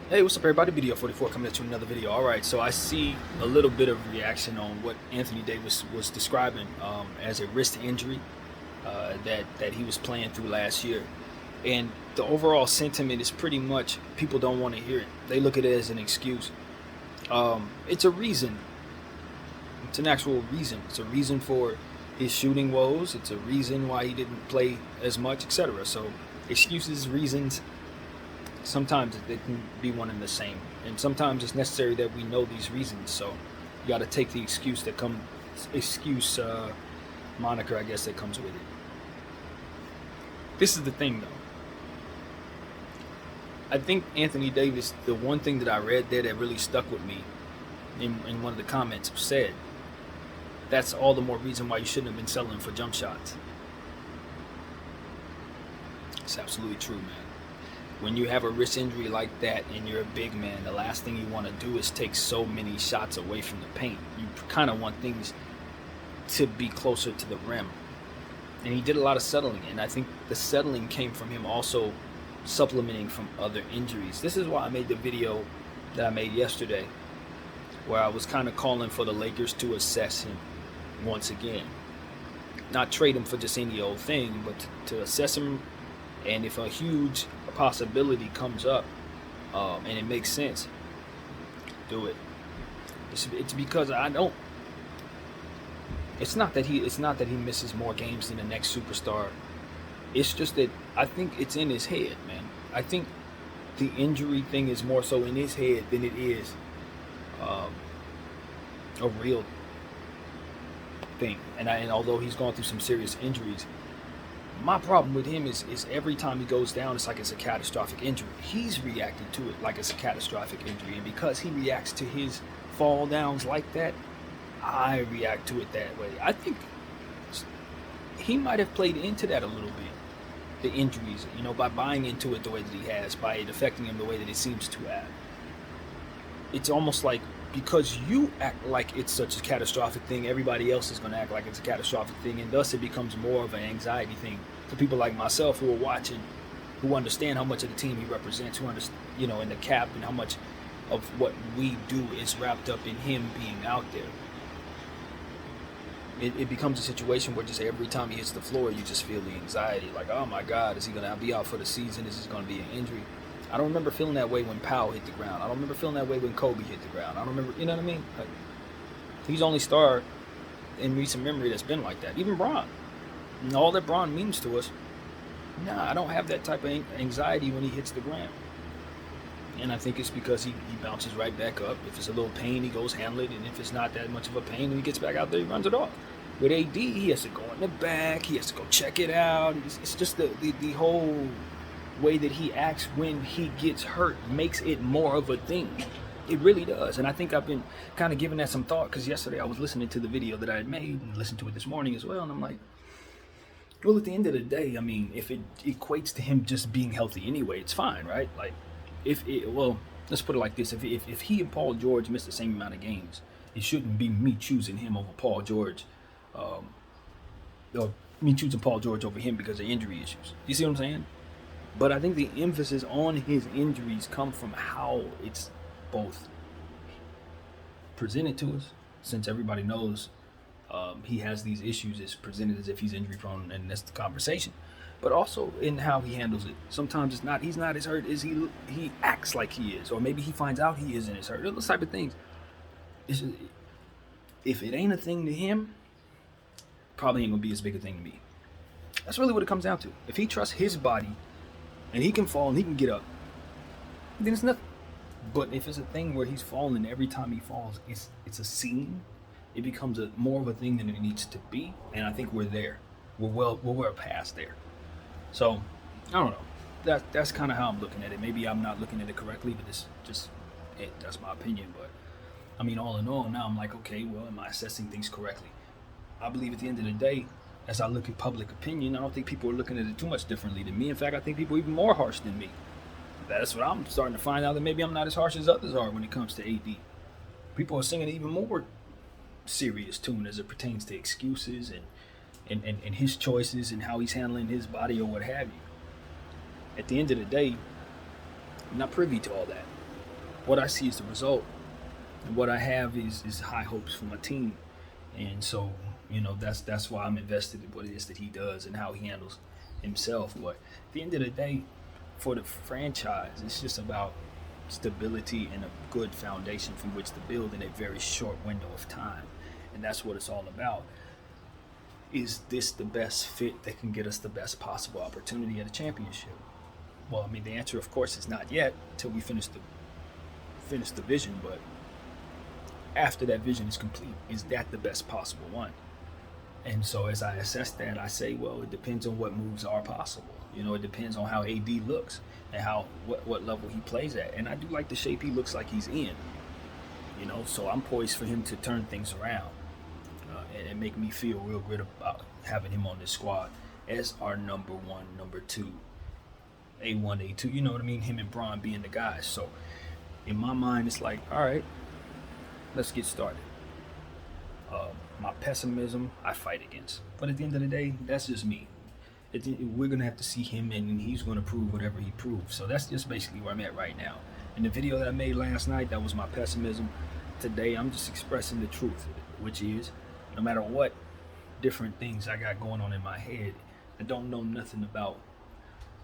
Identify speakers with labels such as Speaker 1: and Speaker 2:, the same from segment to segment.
Speaker 1: Hey, what's up, everybody? Video 44 coming at you with another video. All right, so I see a little bit of reaction on what Anthony Davis was describing as a wrist injury that he was playing through last year, and the overall sentiment is pretty much people don't want to hear it. They look at it as an excuse. It's a reason. It's an actual reason. It's a reason for his shooting woes. It's a reason why he didn't play as much, etc. So excuses, reasons, sometimes they can be one and the same, and sometimes it's necessary that we know these reasons. So you got to take the excuse moniker, I guess, that comes with it. This is the thing, though. I think Anthony Davis, the one thing that I read there that really stuck with me in one of the comments said, that's all the more reason why you shouldn't have been selling for jump shots. It's absolutely true, man. When you have a wrist injury like that and you're a big man, the last thing you want to do is take so many shots away from the paint. You kind of want things to be closer to the rim. And he did a lot of settling, and I think the settling came from him also supplementing from other injuries. This is why I made the video that I made yesterday, where I was kind of calling for the Lakers to assess him once again. Not trade him for just any old thing, but to assess him, and if a huge possibility comes up and it makes sense, do it. It's because I don't. It's not that he misses more games than the next superstar. It's just that I think it's in his head, man. I think the injury thing is more so in his head than it is a real thing. And although he's gone through some serious injuries, my problem with him is every time he goes down, it's like it's a catastrophic injury. He's reacting to it like it's a catastrophic injury, and because he reacts to his fall downs like that, I react to it that way. I think he might have played into that a little bit, the injuries, by buying into it the way that he has, by it affecting him the way that it seems to have. It's almost like because you act like it's such a catastrophic thing, everybody else is going to act like it's a catastrophic thing, and thus it becomes more of an anxiety thing for people like myself who are watching, who understand how much of the team he represents, who understand, in the cap, and how much of what we do is wrapped up in him being out there. It becomes a situation where just every time he hits the floor, you just feel the anxiety, like, oh my God, is he going to be out for the season? Is this going to be an injury? I don't remember feeling that way when Powell hit the ground. I don't remember feeling that way when Kobe hit the ground. I don't remember, you know what I mean? Like, he's the only star in recent memory that's been like that. Even Bron. And all that Bron means to us, nah, I don't have that type of anxiety when he hits the ground. And I think it's because he bounces right back up. If it's a little pain, he goes handle it. And if it's not that much of a pain, when he gets back out there, he runs it off. With AD, he has to go in the back. He has to go check it out. It's just the whole way that he acts when he gets hurt makes it more of a thing. It really does. And I think I've been kind of giving that some thought, because yesterday I was listening to the video that I had made and listened to it this morning as well. And I'm like, well, at the end of the day, I mean, if it equates to him just being healthy anyway, it's fine, right? Like, let's put it like this. If he and Paul George miss the same amount of games, it shouldn't be me choosing him over Paul George, or me choosing Paul George over him because of injury issues. You see what I'm saying? But I think the emphasis on his injuries come from how it's both presented to us, since everybody knows he has these issues. It's presented as if he's injury prone, and that's the conversation. But also in how he handles it. Sometimes he's not as hurt as he acts like he is, or maybe he finds out he isn't as hurt. Those type of things. If it ain't a thing to him, probably ain't gonna be as big a thing to me. That's really what it comes down to. If he trusts his body and he can fall and he can get up, then it's nothing. But if it's a thing where he's falling every time he falls, it's a scene. It becomes more of a thing than it needs to be, and I think we're there. We're well past there. So I don't know. That's kind of how I'm looking at it. Maybe I'm not looking at it correctly, but it's just that's my opinion. But I mean, all in all, now I'm like, okay, well, am I assessing things correctly? I believe at the end of the day, as I look at public opinion, I don't think people are looking at it too much differently than me. In fact, I think people are even more harsh than me. That's what I'm starting to find out, that maybe I'm not as harsh as others are when it comes to AD. People are singing even more serious tune as it pertains to excuses and his choices and how he's handling his body or what have you. At the end of the day, I'm not privy to all that. what I see is the result, and what I have is high hopes for my team, and so that's why I'm invested in what it is that he does and how he handles himself. But at the end of the day, for the franchise, it's just about stability and a good foundation from which to build in a very short window of time, and that's what it's all about. Is this the best fit that can get us the best possible opportunity at a championship? Well, I mean, the answer, of course, is not yet until we finish the vision. But after that vision is complete, is that the best possible one? And so, as I assess that, I say, well, it depends on what moves are possible. It depends on how AD looks and what level he plays at. And I do like the shape he looks like he's in. So I'm poised for him to turn things around and make me feel real good about having him on this squad as our number one, number two, A1, A2. You know what I mean? Him and Bron being the guys. So in my mind, it's like, all right, let's get started. My pessimism, I fight against. But at the end of the day, that's just me. We're going to have to see him, and he's going to prove whatever he proves. So that's just basically where I'm at right now. In the video that I made last night, that was my pessimism. Today, I'm just expressing the truth, which is, no matter what different things I got going on in my head, I don't know nothing about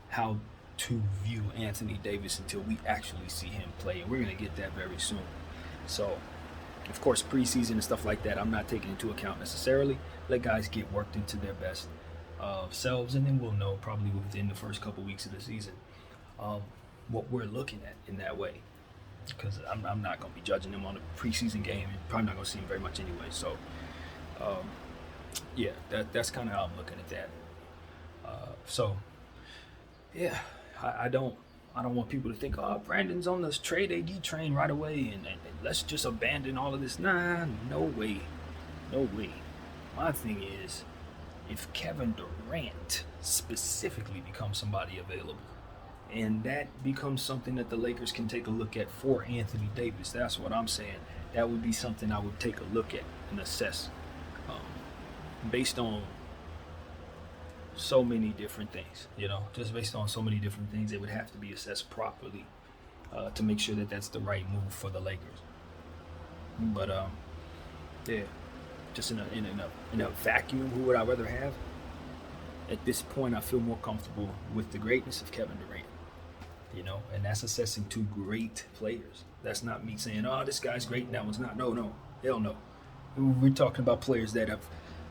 Speaker 1: how to view Anthony Davis until we actually see him play. And we're going to get that very soon. So, of course, preseason and stuff like that, I'm not taking into account necessarily. Let guys get worked into their best selves, and then we'll know probably within the first couple weeks of the season what we're looking at in that way. Because I'm not going to be judging them on a preseason game. You're probably not going to see him very much anyway. So, yeah, that's kind of how I'm looking at that. So, yeah, I don't want people to think, oh, Brandon's on this trade AD train right away, and let's just abandon all of this. Nah, no way. My thing is, if Kevin Durant specifically becomes somebody available, and that becomes something that the Lakers can take a look at for Anthony Davis, that's what I'm saying. That would be something I would take a look at and assess based on so many different things, just based on so many different things. It would have to be assessed properly to make sure that that's the right move for the Lakers. But yeah, just in a vacuum, who would I rather have? At this point, I feel more comfortable with the greatness of Kevin Durant, and that's assessing two great players. That's not me saying, oh, this guy's great and that one's not. No, hell no. We're talking about players that have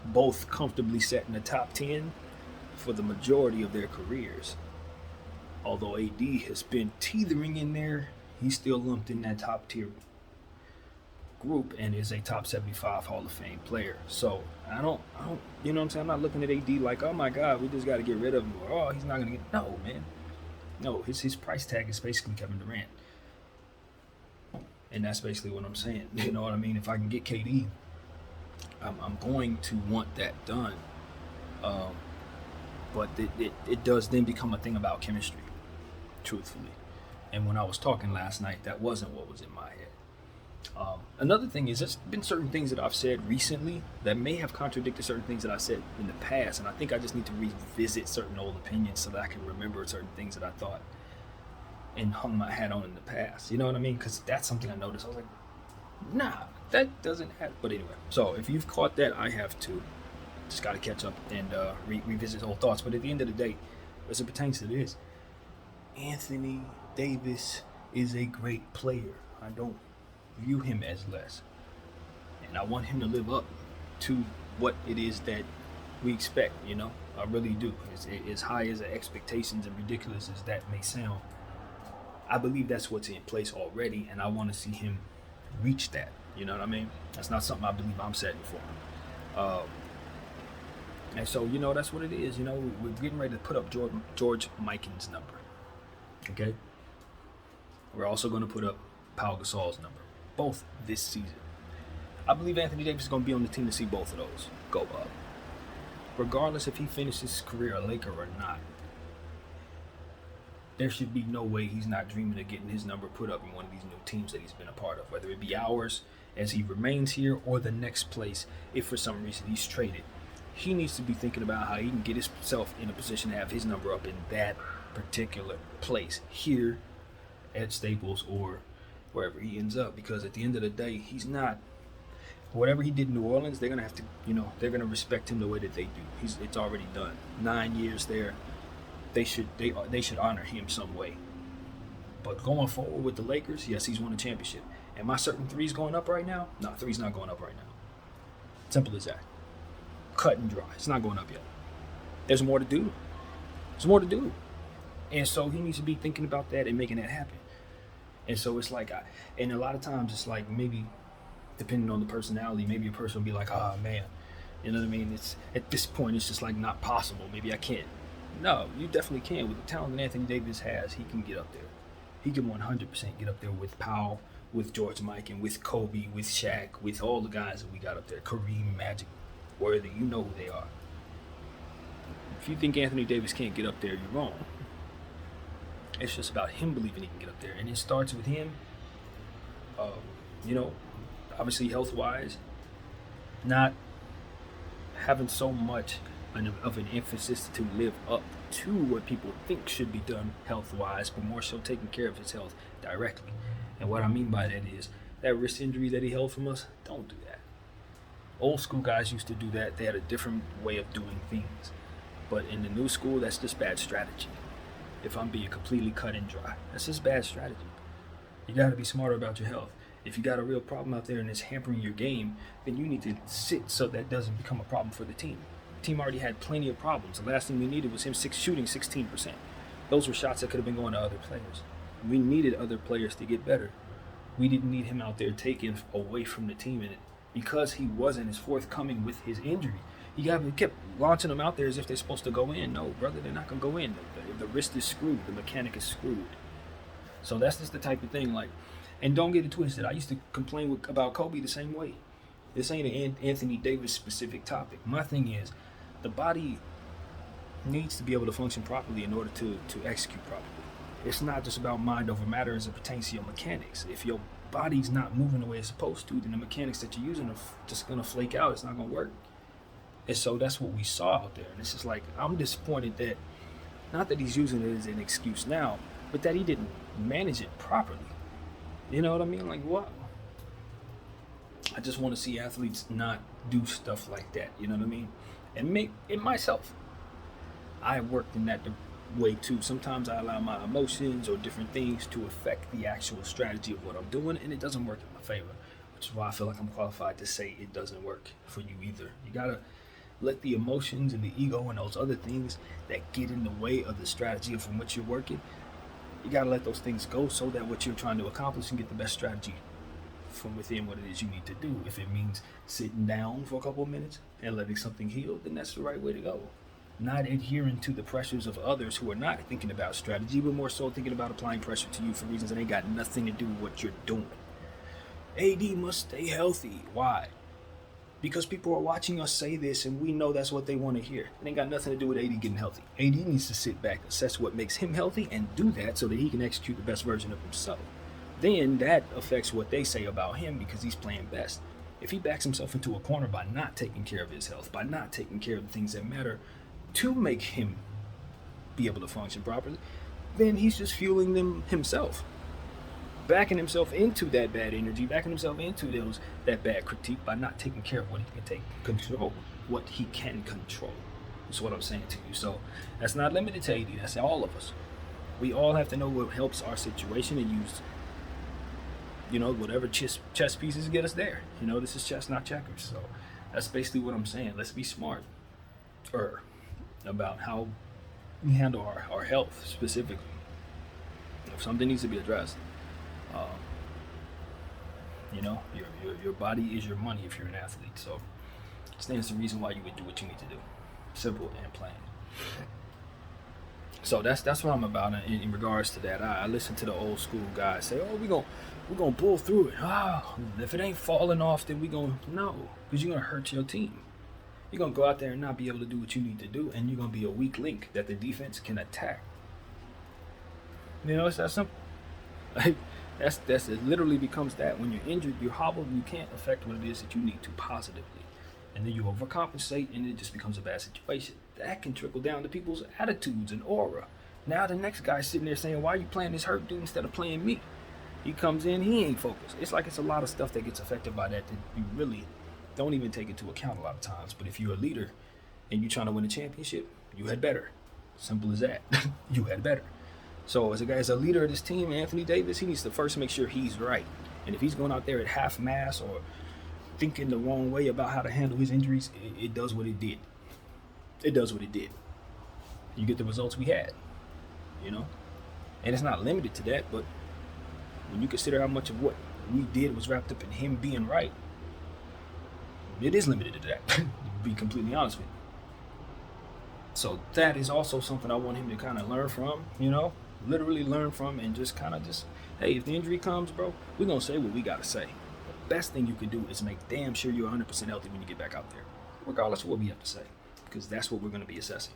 Speaker 1: both comfortably sat in the top 10 for the majority of their careers. Although AD has been teetering in there, he's still lumped in that top tier group and is a top 75 Hall of Fame player. So I don't, you know what I'm saying? I'm not looking at AD like, oh my God, we just got to get rid of him, or oh, he's not going to get. No, man. No, his price tag is basically Kevin Durant. And that's basically what I'm saying. You know what I mean? If I can get KD, I'm going to want that done. But it does then become a thing about chemistry, truthfully. And when I was talking last night, that wasn't what was in my head. Another thing is, there's been certain things that I've said recently that may have contradicted certain things that I said in the past, and I think I just need to revisit certain old opinions so that I can remember certain things that I thought and hung my hat on in the past. You know what I mean? Because that's something I noticed. I was like, nah, that doesn't happen. But anyway, so if you've caught that, I have too. Just got to catch up and revisit old thoughts. But at the end of the day, as it pertains to this, Anthony Davis is a great player. I don't view him as less. And I want him to live up to what it is that we expect, I really do. As high as the expectations and ridiculous as that may sound, I believe that's what's in place already, and I want to see him reach that. You know what I mean? That's not something I believe I'm setting for. And so, that's what it is. We're getting ready to put up George Mikan's number. Okay? We're also going to put up Pau Gasol's number. Both this season. I believe Anthony Davis is going to be on the team to see both of those go up. Regardless if he finishes his career a Laker or not, there should be no way he's not dreaming of getting his number put up in one of these new teams that he's been a part of. Whether it be ours as he remains here or the next place if for some reason he's traded. He needs to be thinking about how he can get himself in a position to have his number up in that particular place here at Staples or wherever he ends up, because at the end of the day, he's not. Whatever he did in New Orleans, they're gonna have to, they're gonna respect him the way that they do. It's already done. 9 years there, they should honor him some way. But going forward with the Lakers, yes, he's won a championship. Am I certain three's going up right now? No, three's not going up right now. Simple as that. Cut and dry. It's not going up yet. There's more to do. There's more to do. And so he needs to be thinking about that and making that happen. And so it's like, and a lot of times it's like, maybe depending on the personality, maybe a person will be like, oh man, you know what I mean? It's at this point, it's just like not possible. Maybe I can't. No, you definitely can. With the talent that Anthony Davis has, he can get up there. He can 100% get up there with Powell, with George Mikan, with Kobe, with Shaq, with all the guys that we got up there. Kareem, Magic, Worthy, you know who they are. If you think Anthony Davis can't get up there, you're wrong. It's just about him believing he can get up there. And it starts with him, obviously health-wise, not having so much of an emphasis to live up to what people think should be done health-wise, but more so taking care of his health directly. And what I mean by that is that wrist injury that he held from us, don't do that. Old school guys used to do that. They had a different way of doing things. But in the new school, that's just bad strategy. If I'm being completely cut and dry, that's just bad strategy. You got to be smarter about your health. If you got a real problem out there and it's hampering your game, then you need to sit so that doesn't become a problem for the team. The team already had plenty of problems. The last thing we needed was him shooting 16%. Those were shots that could have been going to other players. We needed other players to get better. We didn't need him out there taken away from the team. And because he wasn't as forthcoming with his injury, he kept launching them out there as if they're supposed to go in. No, brother, they're not going to go in. The wrist is screwed. The mechanic is screwed. So that's just the type of thing, like, and don't get it twisted. I used to complain about Kobe the same way. This ain't an Anthony Davis specific topic. My thing is, the body needs to be able to function properly in order to execute properly. It's not just about mind over matter as it pertains to your mechanics. If your body's not moving the way it's supposed to, then the mechanics that you're using are just going to flake out. It's not going to work. And so that's what we saw out there. And it's just like, I'm disappointed that, not that he's using it as an excuse now, but that he didn't manage it properly. You know what I mean? Like, what? I just want to see athletes not do stuff like that. You know what I mean? And make it myself. I worked in that way too. Sometimes I allow my emotions or different things to affect the actual strategy of what I'm doing, and it doesn't work in my favor, which is why I feel like I'm qualified to say it doesn't work for you either. You gotta let the emotions and the ego and those other things that get in the way of the strategy of from which you're working, you gotta let those things go so that what you're trying to accomplish and get the best strategy from within what it is you need to do. If it means sitting down for a couple of minutes and letting something heal, then that's the right way to go. Not adhering to the pressures of others who are not thinking about strategy, but more so thinking about applying pressure to you for reasons that ain't got nothing to do with what you're doing. AD must stay healthy. Why? Because people are watching us say this and we know that's what they want to hear. It ain't got nothing to do with AD getting healthy. AD needs to sit back, assess what makes him healthy, and do that so that he can execute the best version of himself. Then that affects what they say about him because he's playing best. If he backs himself into a corner by not taking care of his health, by not taking care of the things that matter to make him be able to function properly, then he's just fueling them himself. Backing himself into that bad energy, backing himself into that bad critique by not taking care of what he can control. That's what I'm saying to you. So that's not limited to AD, that's all of us. We all have to know what helps our situation and use, whatever chess pieces get us there. This is chess, not checkers. So that's basically what I'm saying. Let's be smart about how we handle our health specifically. If something needs to be addressed, your body is your money if you're an athlete. So it stands to reason why you would do what you need to do. Simple and plain. So that's what I'm about in regards to that. I listen to the old school guys say, "Oh, we're gonna pull through it. If it ain't falling off, then no, because you're gonna hurt your team. You're gonna go out there and not be able to do what you need to do, and you're gonna be a weak link that the defense can attack. It's that simple. It literally becomes that. When you're injured, you're hobbled, you can't affect what it is that you need to positively. And then you overcompensate, and it just becomes a bad situation. That can trickle down to people's attitudes and aura. Now the next guy's sitting there saying, why are you playing this hurt dude instead of playing me? He comes in, he ain't focused. It's like it's a lot of stuff that gets affected by that you really don't even take into account a lot of times. But if you're a leader and you're trying to win a championship, you had better. Simple as that. You had better. So as a leader of this team, Anthony Davis, he needs to first make sure he's right. And if he's going out there at half mast or thinking the wrong way about how to handle his injuries, it does what it did. It does what it did. You get the results we had, you know? And it's not limited to that, but when you consider how much of what we did was wrapped up in him being right, it is limited to that, to be completely honest with you. So that is also something I want him to kind of learn from, you know? Literally learn from, and just kind of hey, if the injury comes, bro, we're going to say what we got to say. The best thing you can do is make damn sure you're 100% healthy when you get back out there, regardless of what we have to say, because that's what we're going to be assessing.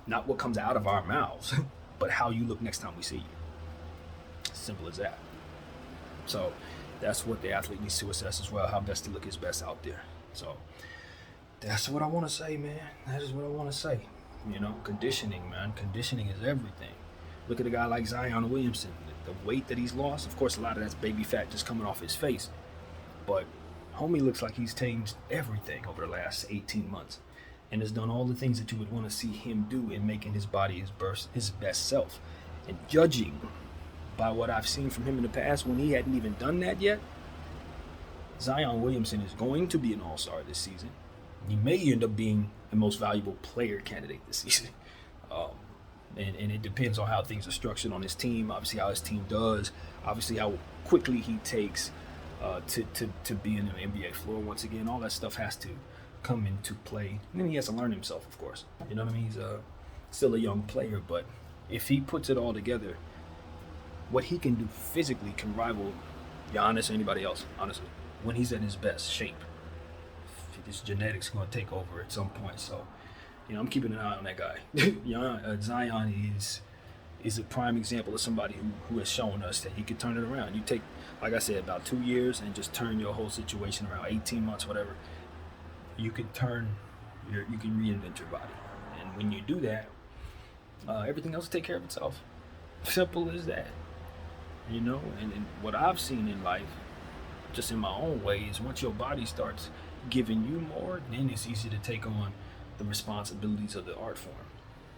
Speaker 1: Not what comes out of our mouths, but how you look next time we see you. Simple as that. So that's what the athlete needs to assess as well, how best to look his best out there. So that's what I want to say, man. That is what I want to say. You know, conditioning, man. Conditioning is everything. Look at a guy like Zion Williamson. The weight that he's lost, of course, a lot of that's baby fat just coming off his face. But homie looks like he's changed everything over the last 18 months and has done all the things that you would want to see him do in making his body his best self. And judging by what I've seen from him in the past when he hadn't even done that yet, Zion Williamson is going to be an all-star this season. He may end up being the most valuable player candidate this season. And it depends on how things are structured on his team, obviously how his team does, obviously how quickly he takes to be in the NBA floor once again. All that stuff has to come into play. And then he has to learn himself, of course. You know what I mean? He's still a young player, but if he puts it all together, what he can do physically can rival Giannis or anybody else, honestly, when he's in his best shape. His genetics going to take over at some point, so you know, I'm keeping an eye on that guy. Zion is a prime example of somebody who has shown us that he could turn it around. You take, like I said, about 2 years and just turn your whole situation around, 18 months, whatever. You can reinvent your body. And when you do that, everything else will take care of itself. Simple as that. You know, and what I've seen in life, just in my own way, is once your body starts giving you more, then it's easy to take on the responsibilities of the art form.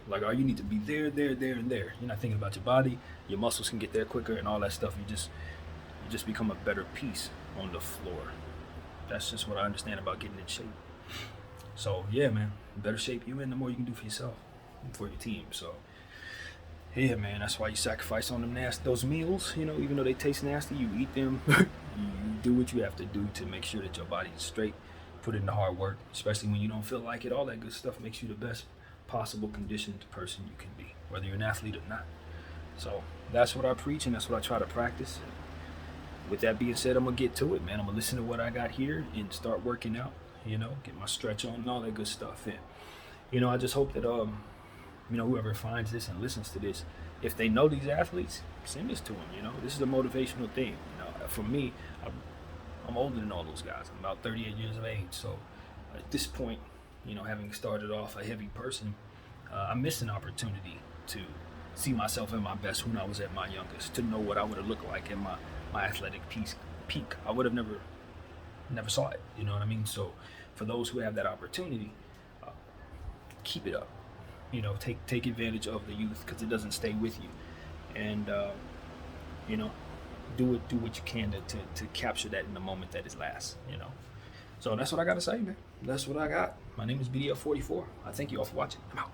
Speaker 1: Like, you need to be there, and there. You're not thinking about your body. Your muscles can get there quicker and all that stuff. You just become a better piece on the floor. That's just what I understand about getting in shape. So yeah, man, the better shape you in, the more you can do for yourself and for your team. So yeah, man, that's why you sacrifice on those meals. You know, even though they taste nasty, you eat them. You do what you have to do to make sure that your body is straight. Put in the hard work, especially when you don't feel like it. All that good stuff makes you the best possible conditioned person you can be, whether you're an athlete or not. So that's what I preach, and that's what I try to practice. With that being said, I'm gonna get to it, man. I'm gonna listen to what I got here and start working out. You know, get my stretch on and all that good stuff. And you know, I just hope that you know, whoever finds this and listens to this, if they know these athletes, send this to them. You know, this is a motivational thing. You know, for me, I'm older than all those guys. I'm about 38 years of age. So at this point, you know, having started off a heavy person, I missed an opportunity to see myself at my best when I was at my youngest, to know what I would have looked like in my athletic peak. I would have never saw it. You know what I mean? So for those who have that opportunity, keep it up. You know, take advantage of the youth, because it doesn't stay with you. And, you know, do what you can to capture that in the moment that is last, you know. So that's what I got to say, man. That's what I got. My name is BDL44. I thank you all for watching. I'm out.